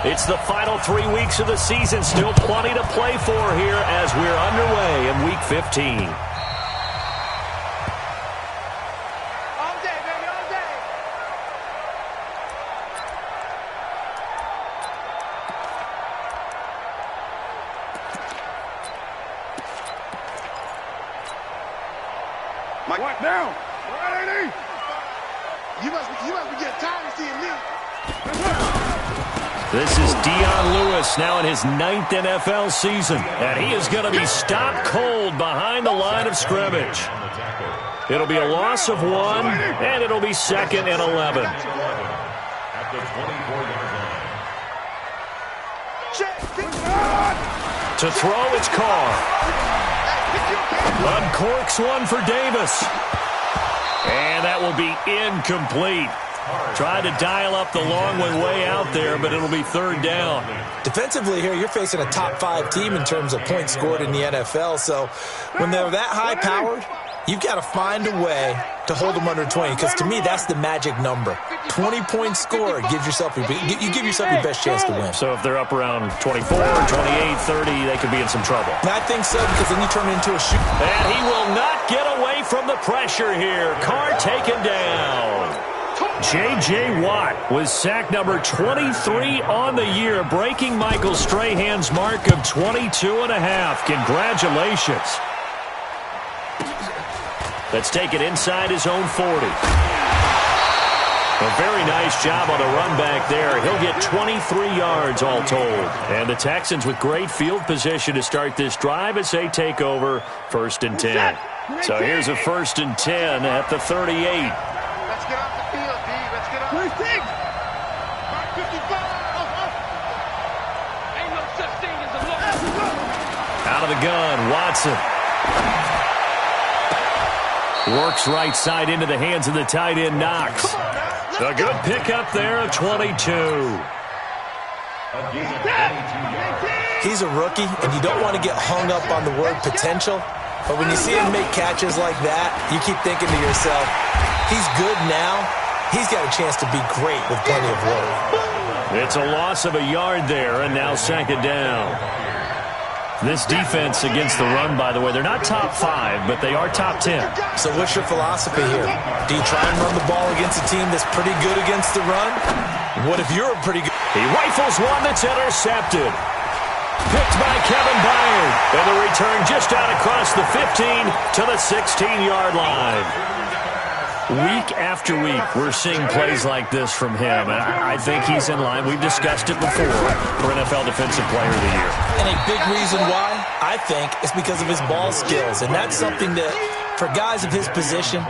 It's the final 3 weeks of the season. Still plenty to play for here as we're underway in Week 15. What now? You must be getting tired of seeing me. This is Dion Lewis now in his 9th NFL season. And he is going to be stopped cold behind the line of scrimmage. It'll be a loss of 1, and it'll be 2nd and 11. To throw, it's Carr. Uncorks one for Davis. And that will be incomplete. Tried to dial up the long way out there, but it'll be 3rd down. Defensively here, you're facing a top 5 team in terms of points scored in the NFL. So when they're that high-powered, you've got to find a way to hold them under 20. Because to me, that's the magic number. 20 points scored gives yourself you give yourself your best chance to win. So if they're up around 24, 28, 30, they could be in some trouble. I think so, because then you turn it into a shoot. And he will not get away from the pressure here. Carr taken down. J.J. Watt was sack number 23 on the year, breaking Michael Strahan's mark of 22 and a half. Congratulations. Let's take it inside his own 40. A very nice job on the run back there. He'll get 23 yards all told. And the Texans with great field position to start this drive as they take over 1st and 10. So here's a 1st and 10 at the 38. Let's get off the field, D. Let's get off. Where's Tig? Mark 55. Ain't no such thing as a look. Out of the gun, Watson. Works right side into the hands of the tight end, Knox. A good pickup there of 22. He's a rookie, and you don't want to get hung up on the word potential. But when you see him make catches like that, you keep thinking to yourself, he's good now. He's got a chance to be great with plenty of work. It's a loss of a yard there, and now 2nd down. This defense against the run, by the way, they're not top 5, but they are top 10. So what's your philosophy here? Do you try and run the ball against a team that's pretty good against the run? What if you're pretty good? He rifles one that's intercepted. Picked by Kevin Byard. And the return just out across the 15 to the 16-yard line. Week after week, we're seeing plays like this from him. And I think he's in line. We've discussed it before for NFL Defensive Player of the Year. And a big reason why, I think, is because of his ball skills. And that's something that, for guys of his position,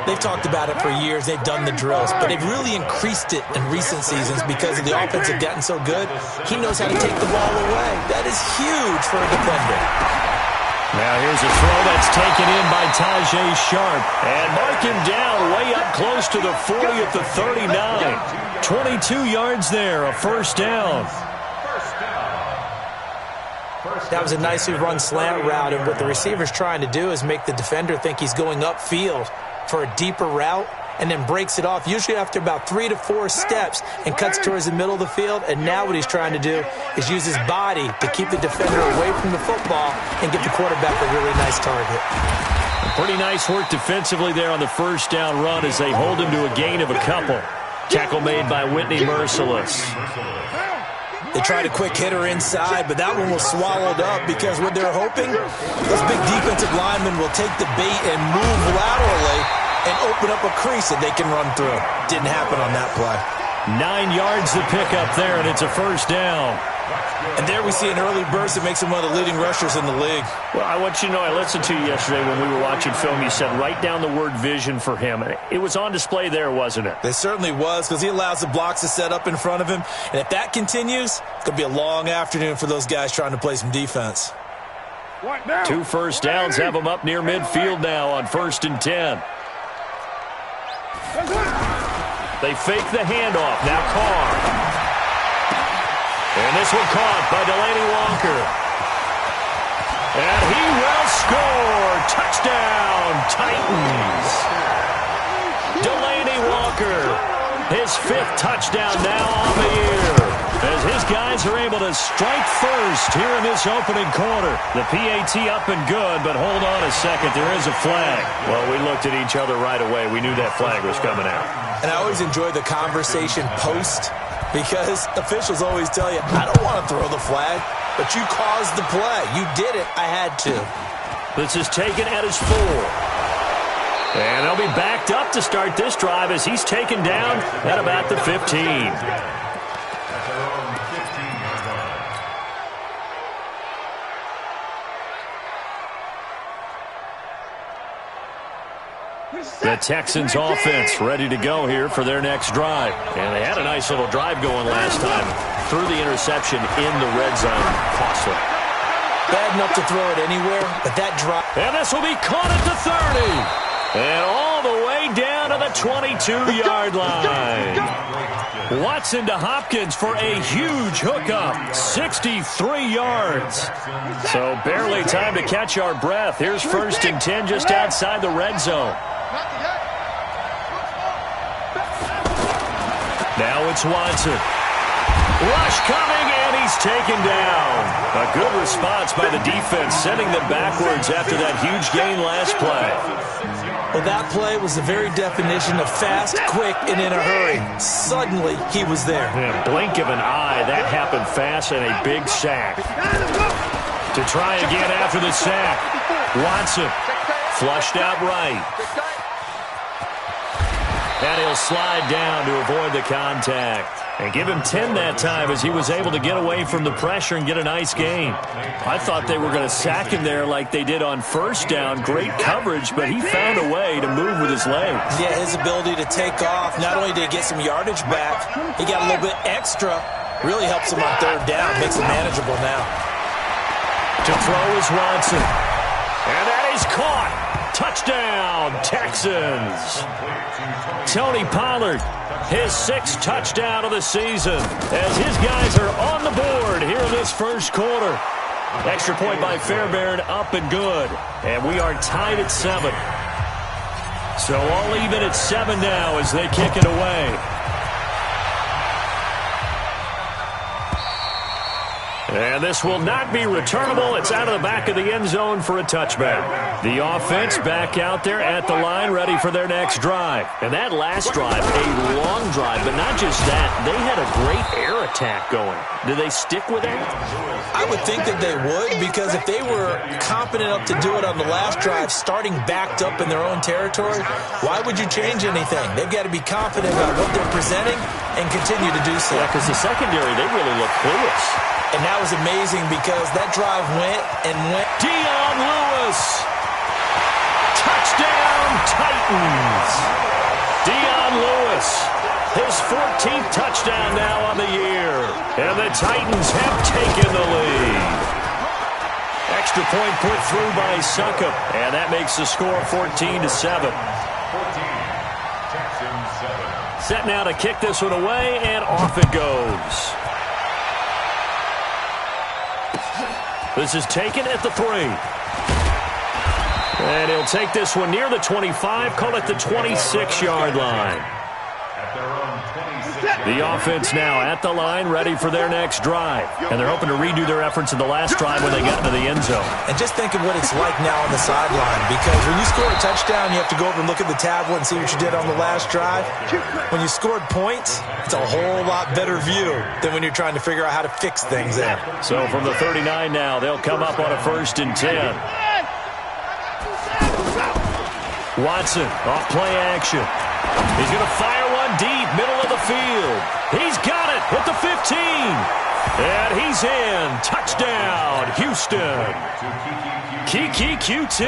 they've talked about it for years. They've done the drills. But they've really increased it in recent seasons because of the offense have gotten so good. He knows how to take the ball away. That is huge for a defender. Now here's a throw that's taken in by Tajay Sharp. And mark him down way up close to the 40 at the 39. 22 yards there, a 1st down. That was a nicely run slant route, and what the receiver's trying to do is make the defender think he's going upfield for a deeper route and then breaks it off, usually after about 3 to 4 steps, and cuts towards the middle of the field. And now what he's trying to do is use his body to keep the defender away from the football and get the quarterback a really nice target. Pretty nice work defensively there on the 1st down run as they hold him to a gain of a couple. Tackle made by Whitney Merciless. They tried a quick hitter inside, but that one was swallowed up because what they're hoping, those big defensive linemen will take the bait and move laterally and open up a crease that they can run through. Didn't happen on that play. 9 yards to pick up there, and it's a 1st down. And there we see an early burst that makes him one of the leading rushers in the league. Well, I want you to know, I listened to you yesterday when we were watching film. You said write down the word vision for him. It was on display there, wasn't it? It certainly was, because he allows the blocks to set up in front of him. And if that continues, it's going to be a long afternoon for those guys trying to play some defense. 2 1st downs have them up near midfield now on 1st and 10. They fake the handoff. Now Carr. And this one caught by Delaney Walker. And he will score. Touchdown, Titans. Delaney Walker. His 5th touchdown now on the year. as his guys are able to strike first here in this opening quarter. The PAT up and good, but hold on a second. There is a flag. Well, we looked at each other right away. We knew that flag was coming out. And I always enjoy the conversation post because officials always tell you, I don't want to throw the flag, but you caused the play. You did it. I had to. This is taken at his 4. And they'll be backed up to start this drive as he's taken down at about the 15. The Texans offense ready to go here for their next drive. And they had a nice little drive going last time. Threw the interception in the red zone. Costly. Bad enough to throw it anywhere, but that drive. And this will be caught at the 30. And all the way down to the 22-yard line. Watson to Hopkins for a huge hookup. 63 yards. So barely time to catch our breath. Here's 1st and 10 just outside the red zone. Now it's Watson. Rush coming, and he's taken down. A good response by the defense, sending them backwards after that huge gain last play. Well, that play was the very definition of fast, quick, and in a hurry. Suddenly, he was there. In a blink of an eye, that happened fast, and a big sack. To try again after the sack. Watson flushed out right. And he'll slide down to avoid the contact. And give him 10 that time as he was able to get away from the pressure and get a nice gain. I thought they were going to sack him there like they did on 1st down. Great coverage, but he found a way to move with his legs. Yeah, his ability to take off, not only did he get some yardage back, he got a little bit extra. Really helps him on 3rd down, makes it manageable now. To throw is Watson. And that is caught. Touchdown, Texans. Tony Pollard, his 6th touchdown of the season, as his guys are on the board here in this first quarter. Extra point by Fairbairn, up and good. And we are tied at 7. So all even at 7 now as they kick it away. And this will not be returnable. It's out of the back of the end zone for a touchback. The offense back out there at the line, ready for their next drive. And that last drive, a long drive, but not just that. They had a great air attack going. Do they stick with that? I would think that they would, because if they were confident enough to do it on the last drive, starting backed up in their own territory, why would you change anything? They've got to be confident about what they're presenting and continue to do so. Yeah, because the secondary, they really look clueless. And that was amazing because that drive went and went. Dion Lewis. Touchdown, Titans. Dion Lewis. His 14th touchdown now on the year. And the Titans have taken the lead. Extra point put through by Succop. And that makes the score 14-7. Set now to kick this one away, and off it goes. This is taken at the 3. And he'll take this one near the 25, call it the 26-yard line. The offense now at the line, ready for their next drive. And they're hoping to redo their efforts in the last drive when they got into the end zone. And just think of what it's like now on the sideline, because when you score a touchdown, you have to go over and look at the tablet and see what you did on the last drive. When you scored points, it's a whole lot better view than when you're trying to figure out how to fix things there. So from the 39 now, they'll come up on a 1st and 10. Watson off play action. He's going to fire one deep, middle of the field. He's got it at the 15. And he's in. Touchdown, Houston. Kiki QT.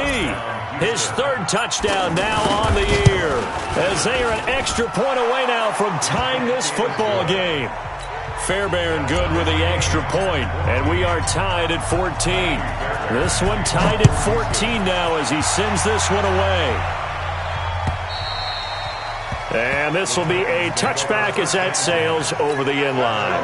His 3rd touchdown now on the year. As they are an extra point away now from tying this football game. Fairbairn good with the extra point. And we are tied at 14. This one tied at 14 now as he sends this one away. And this will be a touchback as that sails over the end line.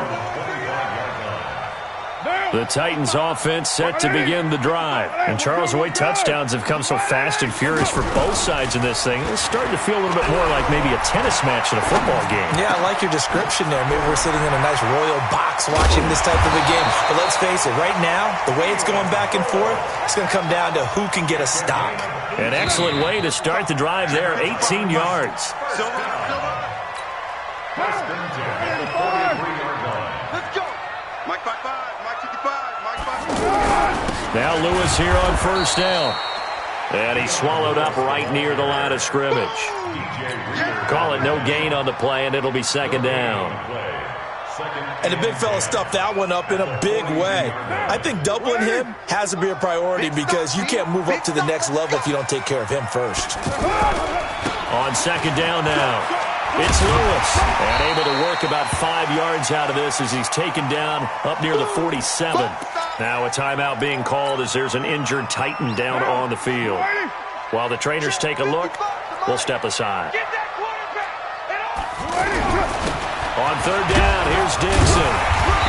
The Titans offense set to begin the drive. And Charles, the way touchdowns have come so fast and furious for both sides in this thing, it's starting to feel a little bit more like maybe a tennis match in a football game. Yeah, I like your description there. Maybe we're sitting in a nice royal box watching this type of a game. But let's face it, right now, the way it's going back and forth, it's going to come down to who can get a stop. An excellent way to start the drive there, 18 yards. Let's go. Mike 5-5, Mike 55, Mike 5. Now Lewis here on first down. And he's swallowed up right near the line of scrimmage. Call it no gain on the play, and it'll be second down. And the big fella stuffed that one up in a big way. I think doubling him has to be a priority because you can't move up to the next level if you don't take care of him first. On second down now. It's Lewis, and able to work about 5 yards out of this as he's taken down up near the 47. Now a timeout being called as there's an injured Titan down on the field. While the trainers take a look, we'll step aside. On third down, here's Dixon.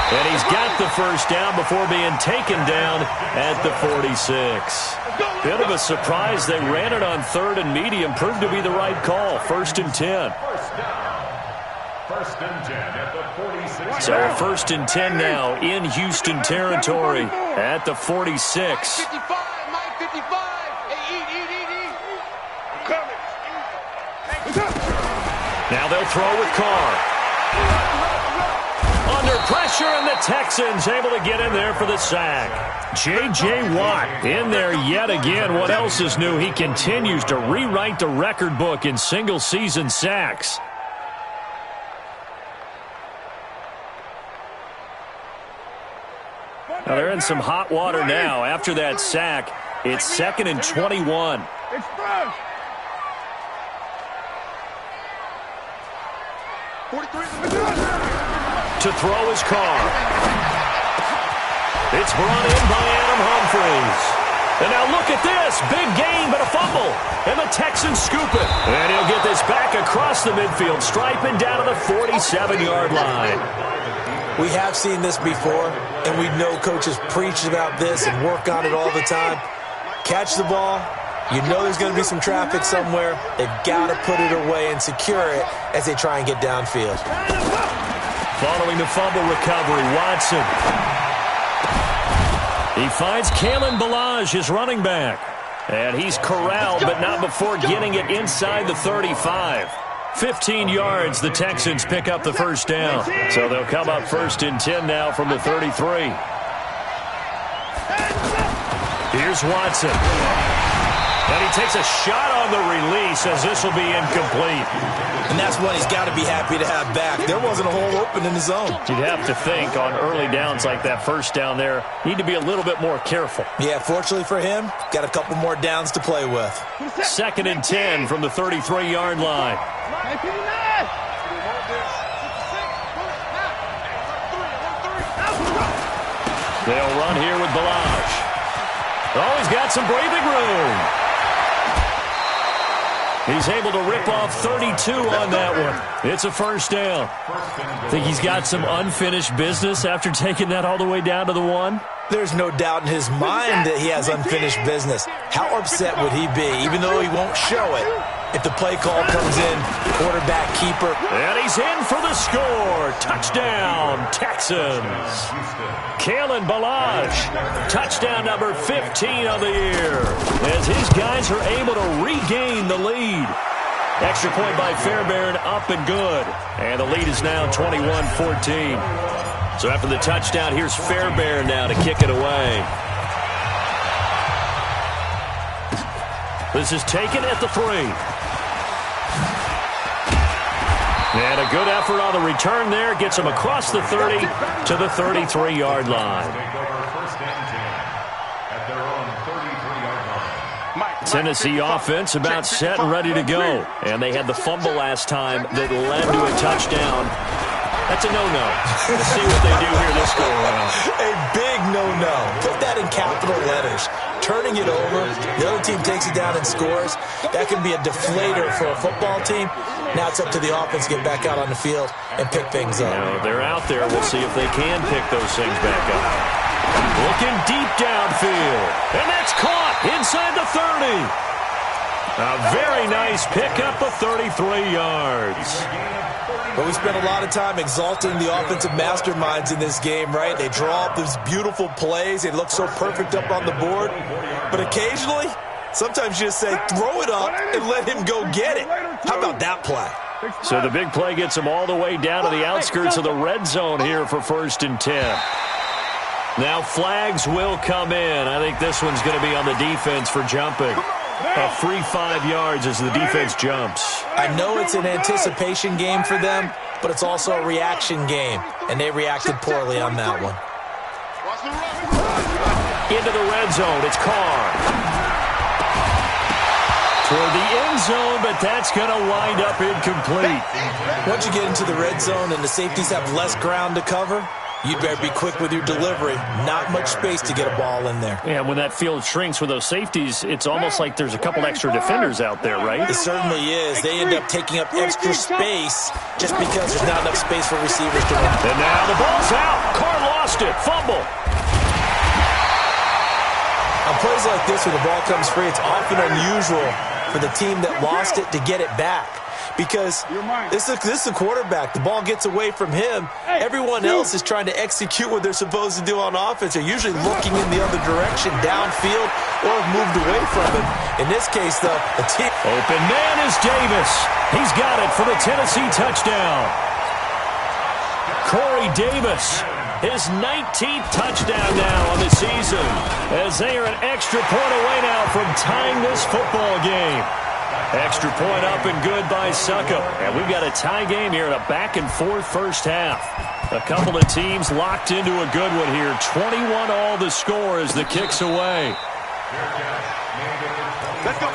And he's got the first down before being taken down at the 46. Bit of a surprise. They ran it on third and medium. Proved to be the right call. First and 10. First and 10 at the 46. So first and 10 now in Houston territory at the 46. 55, Mike 55. Hey, eat. Now they'll throw with Carr. Under pressure, and the Texans able to get in there for the sack. J.J. Watt in there yet again. What else is new? He continues to rewrite the record book in single-season sacks. Now they're in some hot water now. After that sack, it's second and 21. To throw his Carr. It's brought in by Adam Humphries. And now look at this. Big gain, but a fumble. And the Texans scoop it. And he'll get this back across the midfield, striping down to the 47-yard line. We have seen this before, and we know coaches preach about this and work on it all the time. Catch the ball. You know there's going to be some traffic somewhere. They've got to put it away and secure it as they try and get downfield. Following the fumble recovery, Watson. He finds Kalen Ballage, his running back. And he's corralled, but not before getting it inside the 35. 15 yards, the Texans pick up the first down. So they'll come up first and 10 now from the 33. Here's Watson. And he takes a shot on the release as this will be incomplete. And that's one he's got to be happy to have back. There wasn't a hole open in the zone. You'd have to think on early downs like that first down there, need to be a little bit more careful. Yeah, fortunately for him, got a couple more downs to play with. Second and 10 from the 33-yard line. They'll run here with Ballage. Oh, he's got some breathing room. He's able to rip off 32 on that one. It's a first down. Think he's got some unfinished business after taking that all the way down to the 1? There's no doubt in his mind that he has unfinished business. How upset would he be, even though he won't show it, if the play call comes in, quarterback keeper. And he's in for the score. Touchdown, Texans. Kalen Ballage, touchdown number 15 of the year, as his guys are able to regain the lead. Extra point by Fairbairn, up and good. And the lead is now 21-14. So after the touchdown, here's Fairbairn now to kick it away. This is taken at the 3. And a good effort on the return there. Gets him across the 30 to the 33-yard line. Tennessee offense about set and ready to go. And they had the fumble last time that led to a touchdown. That's a no-no. Let's see what they do here this go around. A big no-no. Put that in capital letters. Turning it over, the other team takes it down and scores. That can be a deflator for a football team. Now it's up to the offense to get back out on the field and pick things up. Now, they're out there. We'll see if they can pick those things back up. Looking deep downfield. And that's caught inside the 30. A very nice pickup of 33 yards. But we spent a lot of time exalting the offensive masterminds in this game, right? They draw up these beautiful plays. They look so perfect up on the board. But occasionally, sometimes you just say, throw it up and let him go get it. How about that play? So the big play gets him all the way down to the outskirts of the red zone here for 1st and 10. Now flags will come in. I think this one's going to be on the defense for jumping. A free 5 yards as the defense jumps. I know it's an anticipation game for them, but it's also a reaction game, and they reacted poorly on that one. Into the red zone, it's Carr. Toward the end zone, but that's going to wind up incomplete. Once you get into the red zone and the safeties have less ground to cover, you'd better be quick with your delivery. Not much space to get a ball in there. Yeah, when that field shrinks with those safeties, it's almost like there's a couple extra defenders out there, right? It certainly is. They end up taking up extra space just because there's not enough space for receivers to run. And now the ball's out. Carr lost it. Fumble. On plays like this, when the ball comes free, it's often unusual for the team that lost it to get it back. Because this is a quarterback. The ball gets away from him. Everyone else is trying to execute what they're supposed to do on offense. They're usually looking in the other direction, downfield, or have moved away from it. In this case, though, the team... Open man is Davis. He's got it for the Tennessee touchdown. Corey Davis, his 19th touchdown now on the season, as they are an extra point away now from tying this football game. Extra point up and good by Suckup. And we've got a tie game here in a back-and-forth first half. A couple of teams locked into a good one here. 21 all the score as the kick's away. Let's go.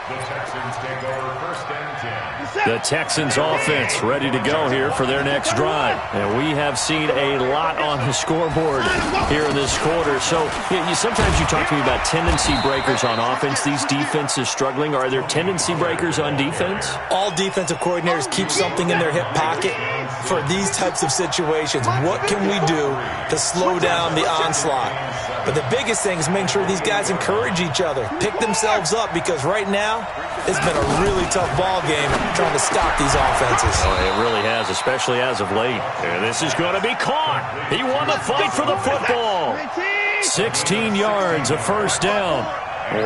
The Texans take over 1st and 10. The Texans offense ready to go here for their next drive. And we have seen a lot on the scoreboard here in this quarter. So sometimes you talk to me about tendency breakers on offense. These defenses struggling. Are there tendency breakers on defense? All defensive coordinators keep something in their hip pocket for these types of situations. What can we do to slow down the onslaught? But the biggest thing is making sure these guys encourage each other, pick themselves up, because right now it's been a really tough ball game trying to stop these offenses. Oh, it really has, especially as of late. And this is going to be caught. He won the fight for the football. 16 yards, a first down.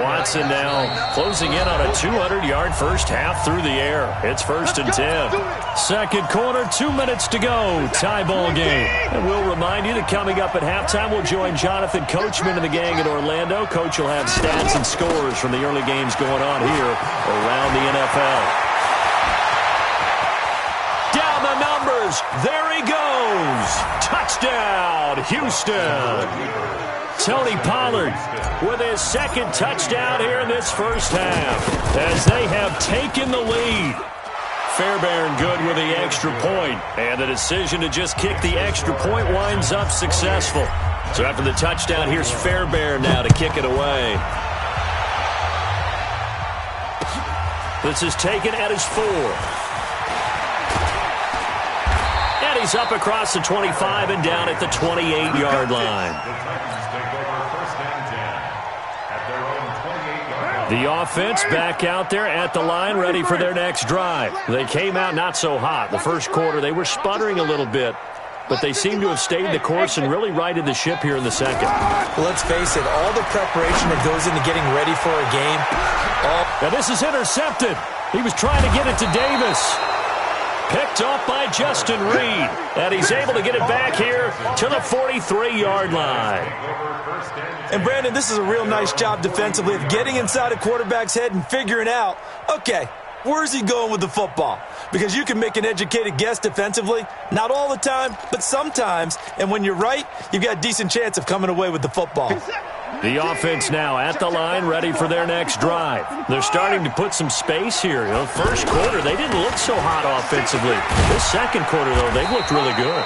Watson now closing in on a 200-yard first half through the air. It's 1st and 10. Second quarter, 2 minutes to go. Tie ball game. And we'll remind you that coming up at halftime, we'll join Jonathan Coachman and the gang in Orlando. Coach will have stats and scores from the early games going on here around the NFL. Down the numbers. There he goes. Touchdown, Houston. Tony Pollard with his second touchdown here in this first half as they have taken the lead. Fairbairn good with the extra point, and the decision to just kick the extra point winds up successful. So after the touchdown, here's Fairbairn now to kick it away. This is taken at his 4. And he's up across the 25 and down at the 28-yard line. The offense back out there at the line, ready for their next drive. They came out not so hot. The first quarter, they were sputtering a little bit, but they seem to have stayed the course and really righted the ship here in the second. Well, let's face it, all the preparation that goes into getting ready for a game. Now this is intercepted. He was trying to get it to Davis. Picked off by Justin Reed. And he's able to get it back here to the 43-yard line. And, Brandon, this is a real nice job defensively of getting inside a quarterback's head and figuring out, okay, where's he going with the football? Because you can make an educated guess defensively. Not all the time, but sometimes. And when you're right, you've got a decent chance of coming away with the football. The offense now at the line, ready for their next drive. They're starting to put some space here. You know, first quarter, they didn't look so hot offensively. This second quarter, though, they've looked really good.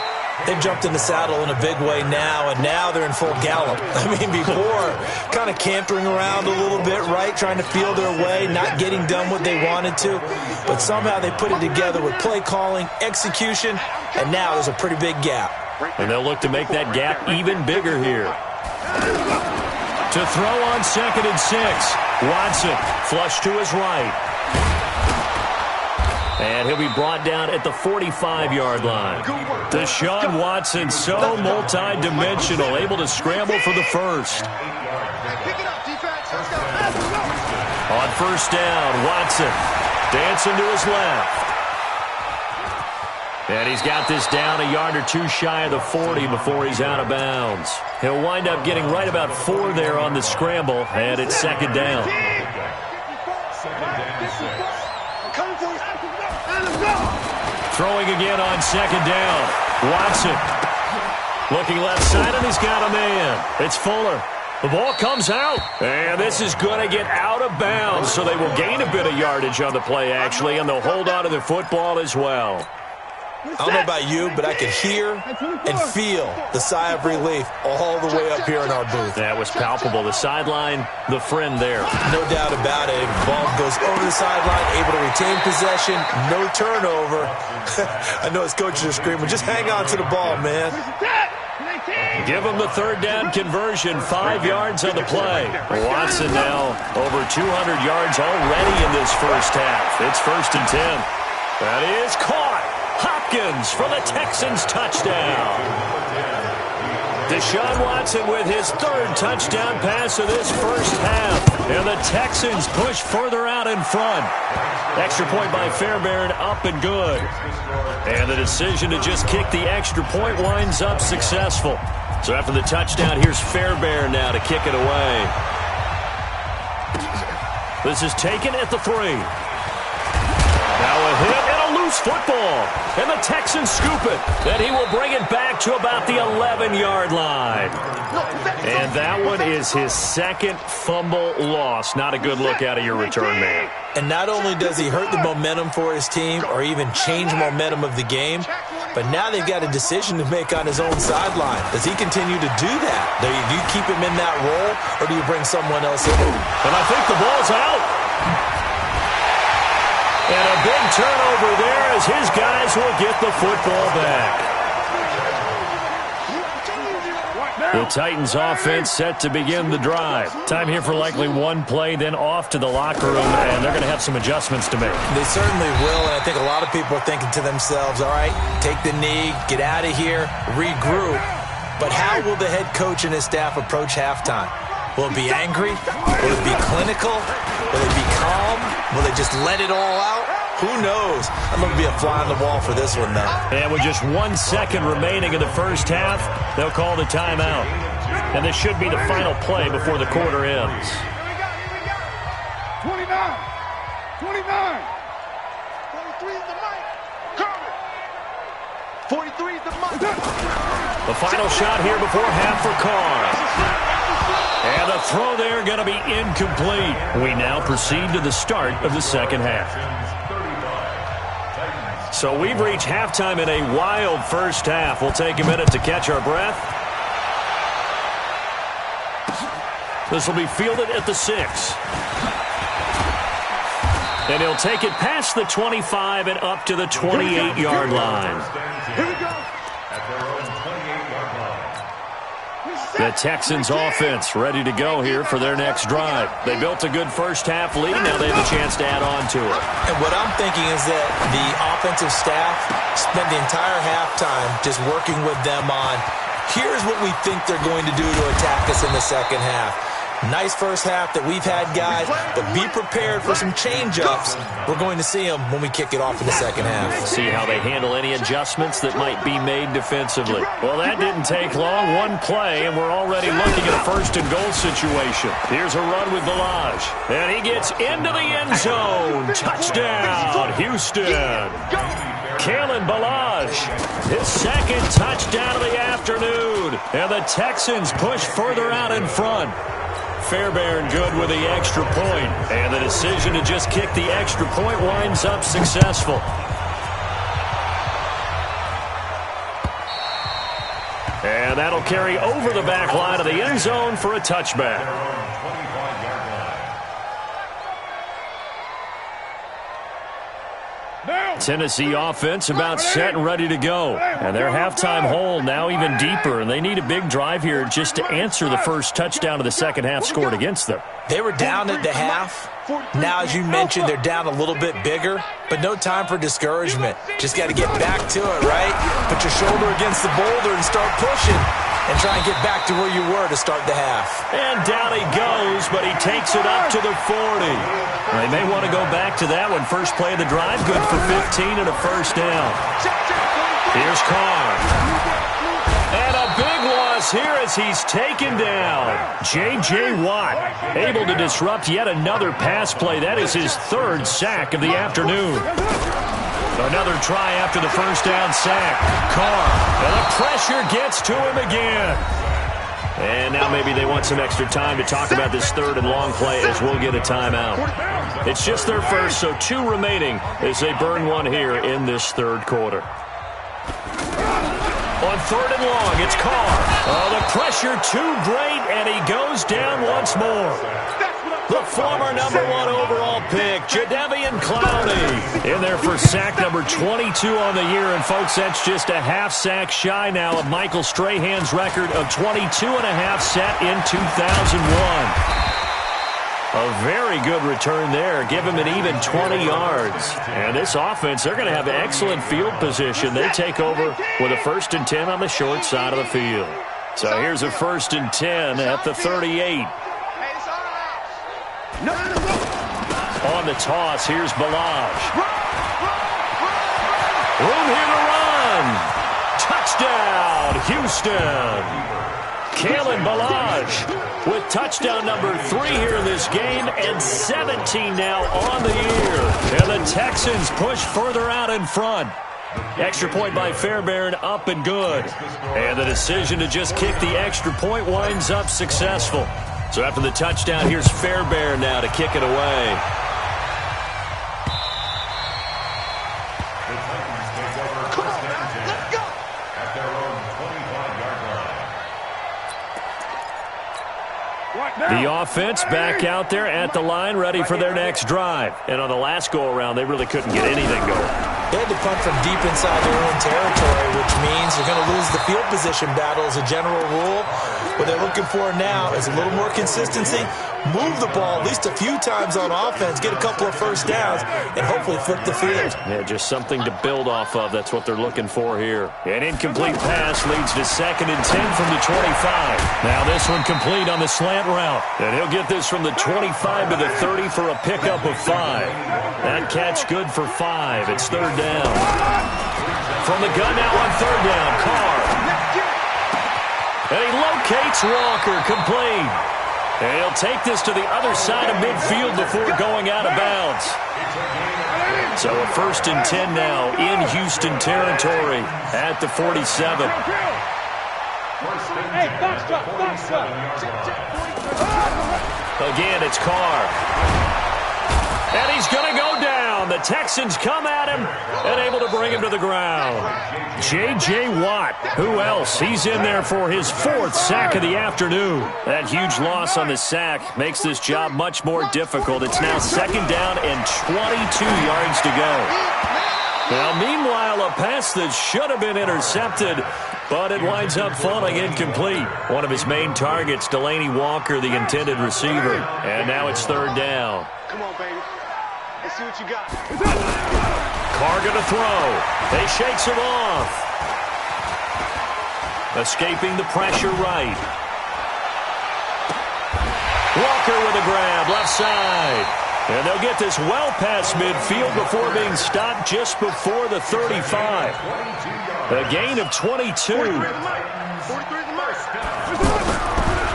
They've jumped in the saddle in a big way now, and now they're in full gallop. I mean, before, kind of cantering around a little bit, right, trying to feel their way, not getting done what they wanted to. But somehow they put it together with play calling, execution, and now there's a pretty big gap. And they'll look to make that gap even bigger here. To throw on 2nd and 6. Watson flush to his right. And he'll be brought down at the 45-yard line. Deshaun Watson, so multi-dimensional, able to scramble for the first. On 1st down, Watson dancing to his left. And he's got this down a yard or two shy of the 40 before he's out of bounds. He'll wind up getting right about 4 there on the scramble, and it's 2nd down. Throwing again on 2nd down. Watson looking left side, and he's got a man. It's Fuller. The ball comes out, and this is going to get out of bounds, so they will gain a bit of yardage on the play, actually, and they'll hold on to the football as well. I don't know about you, but I could hear and feel the sigh of relief all the way up here in our booth. That was palpable. The sideline, the friend there. No doubt about it. Ball goes over the sideline, able to retain possession, no turnover. I know his coaches are screaming, just hang on to the ball, man. Give him the 3rd down conversion, 5 yards on the play. Watson now over 200 yards already in this first half. It's 1st and 10. That is caught. Hopkins for the Texans touchdown. Deshaun Watson with his 3rd touchdown pass of this first half. And the Texans push further out in front. Extra point by Fairbairn, up and good. And the decision to just kick the extra point winds up successful. So after the touchdown, here's Fairbairn now to kick it away. This is taken at the 3. Now a hit and a loose football. And the Texans scoop it. Then he will bring it back to about the 11-yard line. And that one is his 2nd fumble loss. Not a good look out of your return man. And not only does he hurt the momentum for his team or even change momentum of the game, but now they've got a decision to make on his own sideline. Does he continue to do that? Do you keep him in that role, or do you bring someone else in? And I think the ball's out. And a big turnover there as his guys will get the football back. The Titans offense set to begin the drive. Time here for likely one play, then off to the locker room, and they're going to have some adjustments to make. They certainly will, and I think a lot of people are thinking to themselves, all right, take the knee, get out of here, regroup. But how will the head coach and his staff approach halftime? Will it be angry? Will it be clinical? Will it be calm? Will they just let it all out? Who knows? I'm going to be a fly on the wall for this one, though. And with just 1 second remaining in the first half, they'll call the timeout. And this should be the final play before the quarter ends. 29. 29. 43 is the mic. Coming. 43 is the mic. The final shot here before half for Carr. And the throw there going to be incomplete. We now proceed to the start of the second half. So we've reached halftime in a wild first half. We'll take a minute to catch our breath. This will be fielded at the 6. And he'll take it past the 25 and up to the 28-yard line. Here we go. The Texans offense ready to go here for their next drive. They built a good first half lead. Now they have a chance to add on to it. And what I'm thinking is that the offensive staff spent the entire halftime just working with them on, here's what we think they're going to do to attack us in the second half. Nice first half that we've had, guys, but be prepared for some change-ups. We're going to see them when we kick it off in the second half. See how they handle any adjustments that might be made defensively. Well, that didn't take long. One play, and we're already looking at a 1st and goal situation. Here's a run with Balaj. And he gets into the end zone. Touchdown, Houston. Kalen Balaj, his 2nd touchdown of the afternoon. And the Texans push further out in front. Fairbairn good with the extra point. And the decision to just kick the extra point winds up successful. And that'll carry over the back line of the end zone for a touchback. Tennessee offense about set and ready to go. And their halftime hole now even deeper, and they need a big drive here just to answer the first touchdown of the second half scored against them. They were down at the half. Now, as you mentioned, they're down a little bit bigger, but no time for discouragement. Just got to get back to it, right? Put your shoulder against the boulder and start pushing and try and get back to where you were to start the half. And down he goes, but he takes it up to the 40. They may want to go back to that one. First play of the drive, good for 15 and a first down. Here's Carr. And a big loss here as he's taken down. J.J. Watt able to disrupt yet another pass play. That is his third sack of the afternoon. Another try after the first down sack. Carr, and the pressure gets to him again. And now maybe they want some extra time to talk about this third and long play as we'll get a timeout. It's just their first, so 2 remaining as they burn one here in this third quarter. On third and long, it's Carr. Oh, the pressure too great, and he goes down once more. The former #1 overall pick, Jadeveon Clowney, in there for sack number 22 on the year. And, folks, that's just a half sack shy now of Michael Strahan's record of 22.5 set in 2001. A very good return there. Give him an even 20 yards. And this offense, they're going to have excellent field position. They take over with a 1st and 10 on the short side of the field. So here's a 1st and 10 at the 38. On the toss, here's Balaj. Room here to run. Touchdown, Houston. Kalen Balaj with touchdown number 3 here in this game, and 17 now on the year. And the Texans push further out in front. Extra point by Fairbairn, up and good. And the decision to just kick the extra point winds up successful. So after the touchdown, here's Fairbairn now to kick it away. The offense back out there at the line, ready for their next drive. And on the last go-around, they really couldn't get anything going. They had to punt from deep inside their own territory, which means they're going to lose the field position battle as a general rule. What they're looking for now is a little more consistency, move the ball at least a few times on offense, get a couple of first downs, and hopefully flip the field. Yeah, just something to build off of. That's what they're looking for here. An incomplete pass leads to 2nd and 10 from the 25. Now this one complete on the slant route. And he'll get this from the 25 to the 30 for a pickup of 5. That catch good for 5. It's 3rd down. From the gun now on 3rd down, Carr. And he locates Walker, complete. And he'll take this to the other side of midfield before going out of bounds. So a 1st and 10 now in Houston territory at the 47. Again, it's Carr. And he's going to go down. The Texans come at him and able to bring him to the ground. J.J. Watt, who else? He's in there for his 4th sack of the afternoon. That huge loss on the sack makes this job much more difficult. It's now 2nd down and 22 yards to go. Now, meanwhile, a pass that should have been intercepted, but it winds up falling incomplete. One of his main targets, Delaney Walker, the intended receiver. And now it's 3rd down. Come on, baby. Let's see what you got. Carr gonna throw. He shakes him off. Escaping the pressure right. Walker with a grab, left side. And they'll get this well past midfield before being stopped just before the 35. A gain of 22.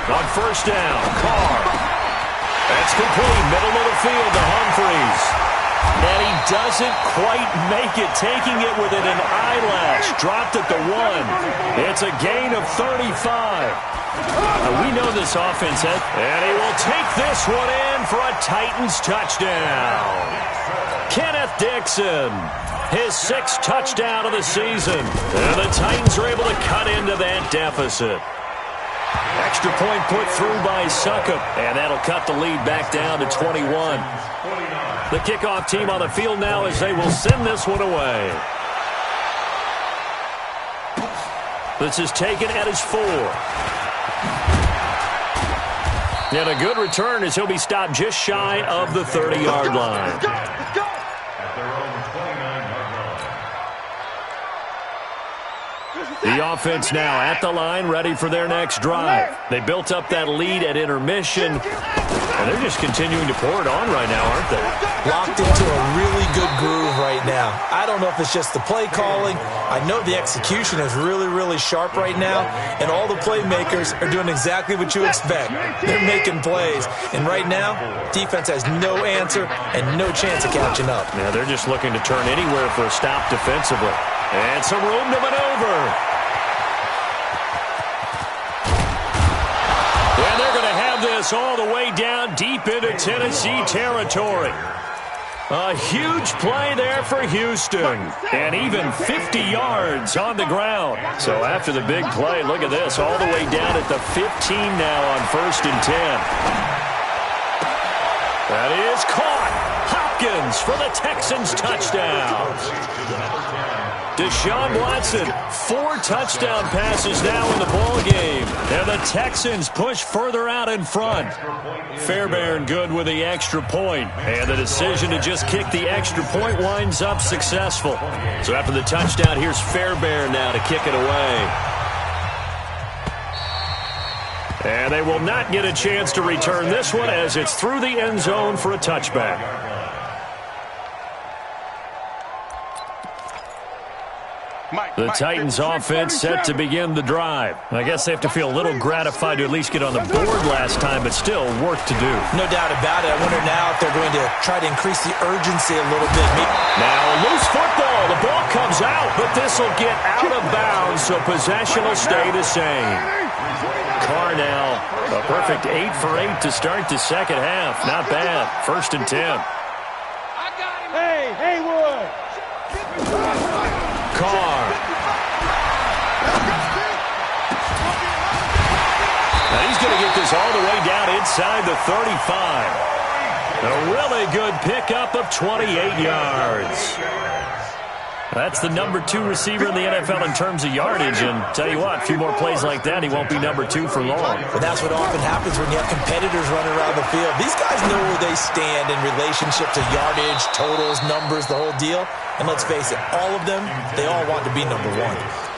On 1st down, Carr. That's complete, middle of the field to Humphreys. And he doesn't quite make it, taking it within an eyelash. Dropped at the 1. It's a gain of 35. We know this offense, and he will take this one in for a Titans touchdown. Kenneth Dixon, his 6th touchdown of the season. And the Titans are able to cut into that deficit. Extra point put through by Succop, and that'll cut the lead back down to 21. The kickoff team on the field now as they will send this one away. This is taken at his 4. And a good return as he'll be stopped just shy of the 30-yard line. At their own 29-yard line. The offense now at the line, ready for their next drive. They built up that lead at intermission, and they're just continuing to pour it on right now, aren't they? Locked into a really good groove right now. I don't know if it's just the play calling. I know the execution is really, really sharp right now, and all the playmakers are doing exactly what you expect. They're making plays, and right now, defense has no answer and no chance of catching up. Yeah, they're just looking to turn anywhere for a stop defensively. And some room to maneuver. And they're going to have this all the way down deep into Tennessee territory. A huge play there for Houston. And even 50 yards on the ground. So after the big play, look at this. All the way down at the 15 now on 1st and 10. That is caught. Hopkins for the Texans touchdown. Deshaun Watson, 4 touchdown passes now in the ball game. And the Texans push further out in front. Fairbairn good with the extra point. And the decision to just kick the extra point winds up successful. So after the touchdown, here's Fairbairn now to kick it away. And they will not get a chance to return this one as it's through the end zone for a touchback. The Titans offense set to begin the drive. I guess they have to feel a little gratified to at least get on the board last time, but still work to do. No doubt about it. I wonder now if they're going to try to increase the urgency a little bit. Now loose football. The ball comes out, but this will get out of bounds, so possession will stay the same. Carr now, a perfect 8 for 8 to start the second half. Not bad. 1st and 10. Hey, Haywood. Carr. Now he's going to get this all the way down inside the 35. A really good pickup of 28 yards. That's the number 2 receiver in the NFL in terms of yardage. And tell you what, a few more plays like that, he won't be number 2 for long. But that's what often happens when you have competitors running around the field. These guys know where they stand in relationship to yardage, totals, numbers, the whole deal. And let's face it, all of them, they all want to be number 1.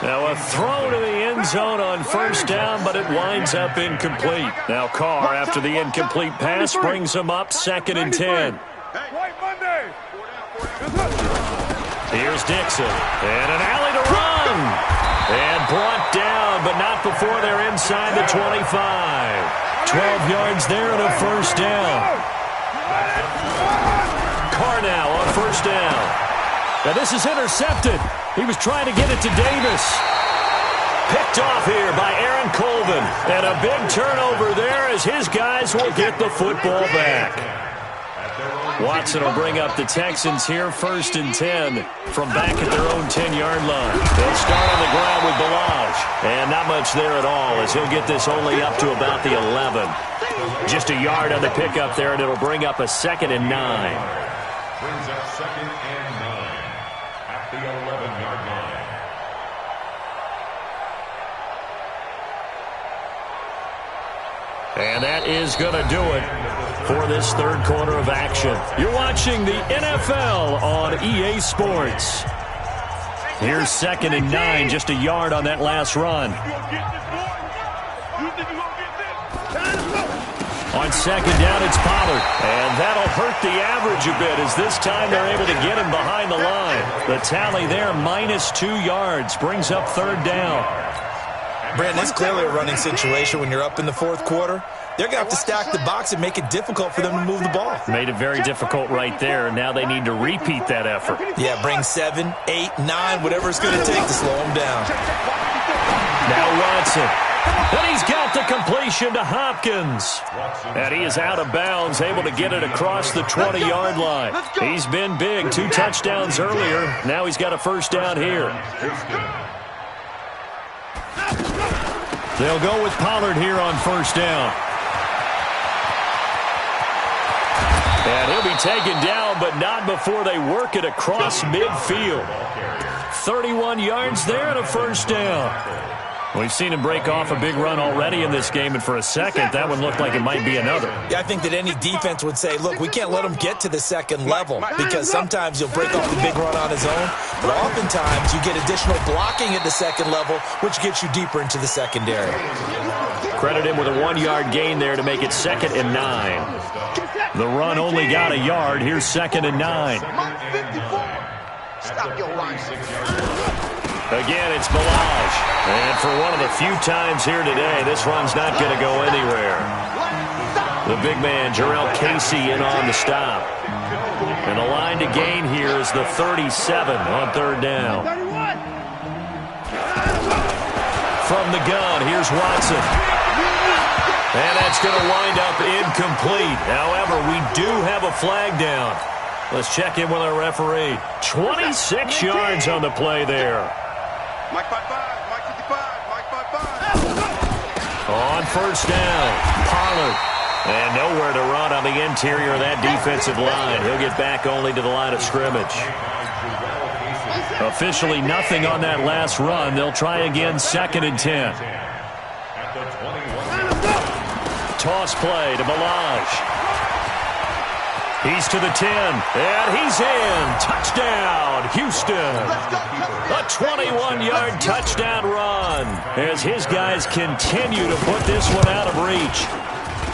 Now a throw to the end zone on 1st down, but it winds up incomplete. Now Carr, after the incomplete pass, brings him up 2nd and 10. White Monday. Here's Dixon, and an alley to run. And brought down, but not before they're inside the 25. 12 yards there and a 1st down. Carr now on 1st down. Now this is intercepted. He was trying to get it to Davis. Picked off here by Aaron Colvin. And a big turnover there as his guys will get the football back. Watson will bring up the Texans here, 1st and 10 from back at their own 10-yard line. They'll start on the ground with Balaj. And not much there at all as he'll get this only up to about the 11. Just a yard on the pickup there, and it'll bring up a 2nd and 9. Brings up 2nd and 9 at the 11-yard line. And that is going to do it for this 3rd quarter of action. You're watching the NFL on EA Sports. Here's 2nd and 9, just a yard on that last run. On 2nd down, it's Pollard. And that'll hurt the average a bit as this time they're able to get him behind the line. The tally there, -2 yards, brings up 3rd down. Brandon, it's clearly a running situation when you're up in the 4th quarter. They're going to have to stack the box and make it difficult for them to move the ball. Made it very difficult right there. Now they need to repeat that effort. Yeah, bring 7, 8, 9, whatever it's going to take to slow them down. Now Watson. And he's got the completion to Hopkins. And he is out of bounds, able to get it across the 20-yard line. He's been big, 2 touchdowns earlier. Now he's got a 1st down here. They'll go with Pollard here on first down. And he'll be taken down, but not before they work it across midfield. 31 yards there and a first down. We've seen him break off a big run already in this game, and for a second, that one looked like it might be another. Yeah, I think that any defense would say, look, we can't let him get to the second level, because sometimes he'll break off the big run on his own, but oftentimes you get additional blocking at the second level, which gets you deeper into the secondary. Credit him with a 1-yard gain there to make it 2nd and 9. The run only got a yard. Here's 2nd and 9. Stop your line. Again, it's Balaj. And for one of the few times here today, this run's not going to go anywhere. The big man, Jarrell Casey, in on the stop. And the line to gain here is the 37 on 3rd down. From the gun, here's Watson. And that's going to wind up incomplete. However, we do have a flag down. Let's check in with our referee. 26 yards on the play there. Mike 5-5, Mike 55, Mike 5-5. On first down, Pollard. And nowhere to run on the interior of that defensive line. He'll get back only to the line of scrimmage. Officially nothing on that last run. They'll try again, 2nd and 10. Toss play to Balaj. He's to the 10, and he's in. Touchdown, Houston. A 21-yard touchdown run as his guys continue to put this one out of reach.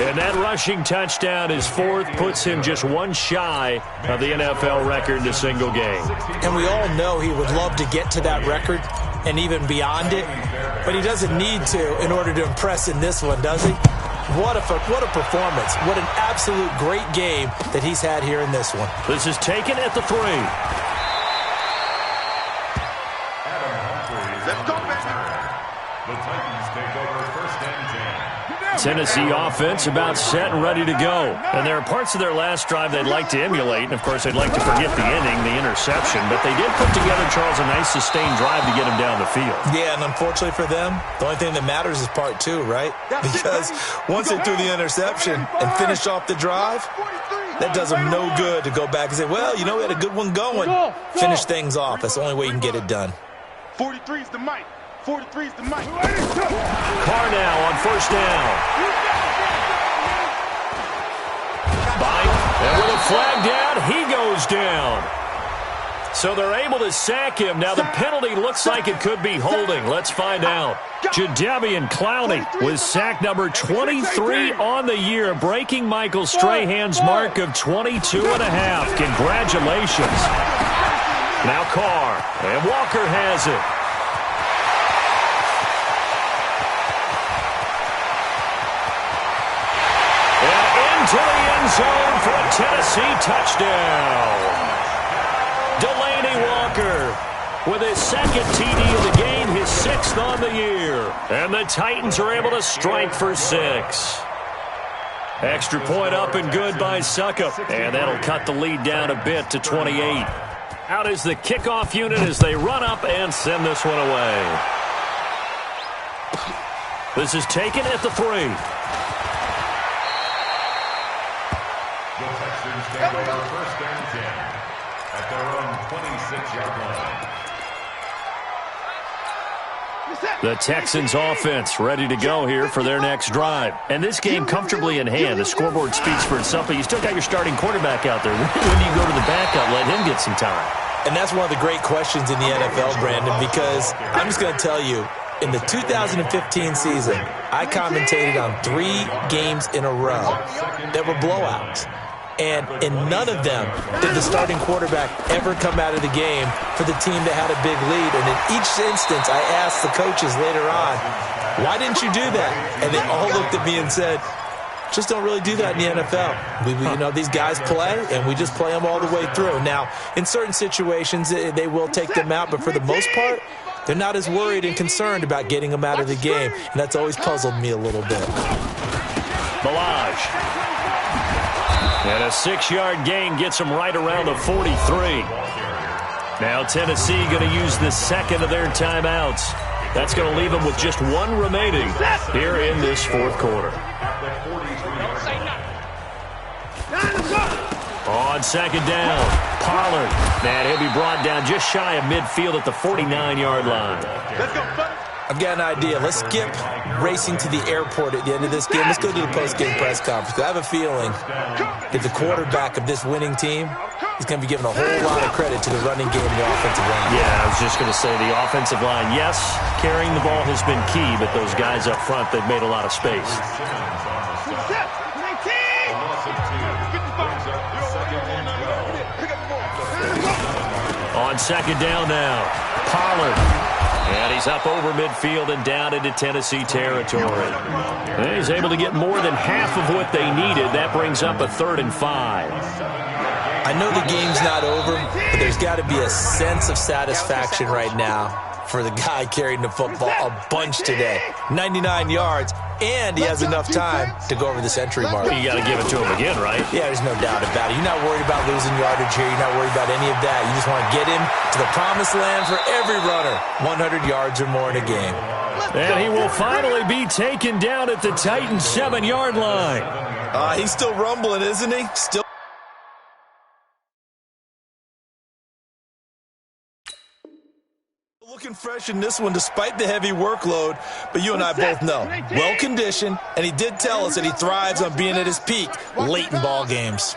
And that rushing touchdown is 4th, puts him just one shy of the NFL record in a single game. And we all know he would love to get to that record and even beyond it, but he doesn't need to in order to impress in this one, does he? What a performance. What an absolute great game that he's had here in this one. This is taken at the 3. Let's go, baby. The Titans take over 1st and 10. Tennessee offense about set and ready to go. And there are parts of their last drive they'd like to emulate. And, of course, they'd like to forget the inning, the interception. But they did put together, Charles, a nice sustained drive to get him down the field. Yeah, and unfortunately for them, the only thing that matters is part 2, right? Because once they threw the interception and finished off the drive, that does them no good to go back and say, well, you know, we had a good one going. Finish things off. That's the only way you can get it done. 43 is the mic. 43 is the mic. Carr now on first down. And with a flag down, he goes down. So they're able to sack him. Now the penalty looks like it could be holding. Let's find out. Jadeveon Clowney with sack number 23 on the year, breaking Michael Strahan's mark of 22 and a half. Congratulations. Now Carr, and Walker has it. To the end zone for a Tennessee touchdown. Delaney Walker with his 2nd TD of the game, his 6th on the year. And the Titans are able to strike for 6. Extra point up and good by Suckup. And that'll cut the lead down a bit to 28. Out is the kickoff unit as they run up and send this one away. This is taken at the 3. The Texans take over 1st and 10 at their own 26-yard line. The Texans offense ready to go here for their next drive. And this game comfortably in hand. The scoreboard speaks for itself, but you still got your starting quarterback out there. When do you go to the backup? Let him get some time. And that's one of the great questions in the NFL, Brandon, because I'm just going to tell you, in the 2015 season, I commentated on 3 games in a row that were blowouts. And in none of them did the starting quarterback ever come out of the game for the team that had a big lead. And in each instance, I asked the coaches later on, why didn't you do that? And they all looked at me and said, just don't really do that in the NFL. These guys play, and we just play them all the way through. Now, in certain situations, they will take them out, but for the most part, they're not as worried and concerned about getting them out of the game. And that's always puzzled me a little bit. Balaj. And a 6-yard gain gets them right around the 43. Now Tennessee going to use the 2nd of their timeouts. That's going to leave them with just one remaining here in this fourth quarter. On second down, Pollard. Man, he'll be brought down just shy of midfield at the 49-yard line. Let's go, buddy. I've got an idea. Let's skip racing to the airport at the end of this game. Let's go to the post-game press conference. I have a feeling that the quarterback of this winning team is going to be given a whole lot of credit to the running game and the offensive line. Yeah, I was just going to say the offensive line, yes, carrying the ball has been key, but those guys up front, they've made a lot of space. On second down now, Pollard. And he's up over midfield and down into Tennessee territory. And he's able to get more than half of what they needed. That brings up a 3rd and 5. I know the game's not over, but there's got to be a sense of satisfaction right now for the guy carrying the football a bunch today. 99 yards, and he has enough time to go over the century mark. You got to give it to him again, right? Yeah, there's no doubt about it. You're not worried about losing yardage here. You're not worried about any of that. You just want to get him to the promised land for every runner. 100 yards or more in a game. And he will finally be taken down at the Titans' 7-yard line. He's still rumbling, isn't he? Still. Looking fresh in this one despite the heavy workload, but you and I both know, well-conditioned, and he did tell us that he thrives on being at his peak late in ball games.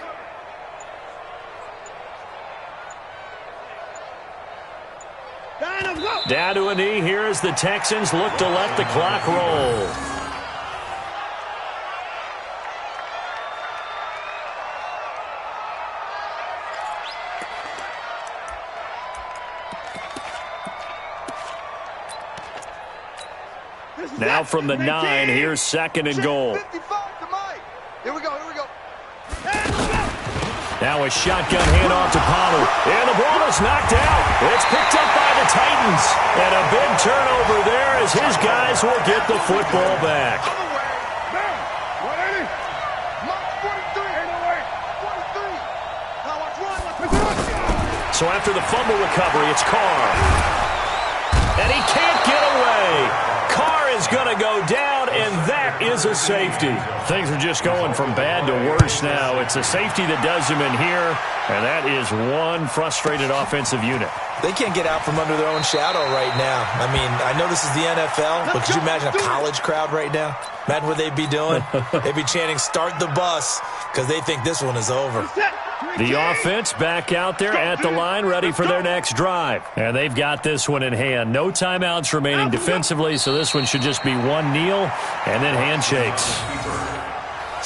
Down to a knee here as the Texans look to let the clock roll. Now from the 9, here's 2nd and goal. Here we go. Now a shotgun handoff to Pollard. And the ball is knocked out. It's picked up by the Titans. And a big turnover there as his guys will get the football back. So after the fumble recovery, it's Carr. And he can't get away. Carr is going to go down, and that is a safety. Things are just going from bad to worse now. It's a safety that does him in here, and that is one frustrated offensive unit. They can't get out from under their own shadow right now. I mean, I know this is the NFL, but could you imagine a college crowd right now? Imagine what they'd be doing. They'd be chanting, "Start the bus," because they think this one is over. The offense back out there at the line, ready for their next drive. And they've got this one in hand. No timeouts remaining defensively, so this one should just be one kneel and then handshakes.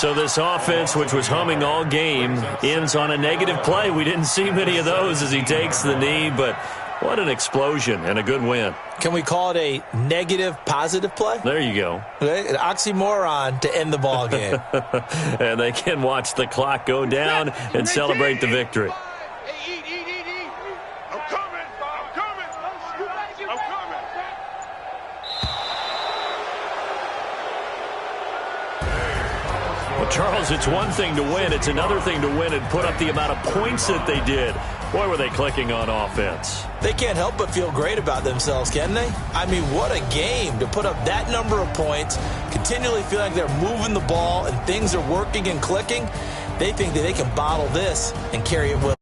So this offense, which was humming all game, ends on a negative play. We didn't see many of those as he takes the knee, but what an explosion and a good win. Can we call it a negative positive play? There you go. Okay, an oxymoron to end the ball game. And they can watch the clock go down and celebrate the victory. I'm coming. Well, Charles, it's one thing to win. It's another thing to win and put up the amount of points that they did. Boy, were they clicking on offense. They can't help but feel great about themselves, can they? I mean, what a game to put up that number of points, continually feel like they're moving the ball and things are working and clicking. They think that they can bottle this and carry it with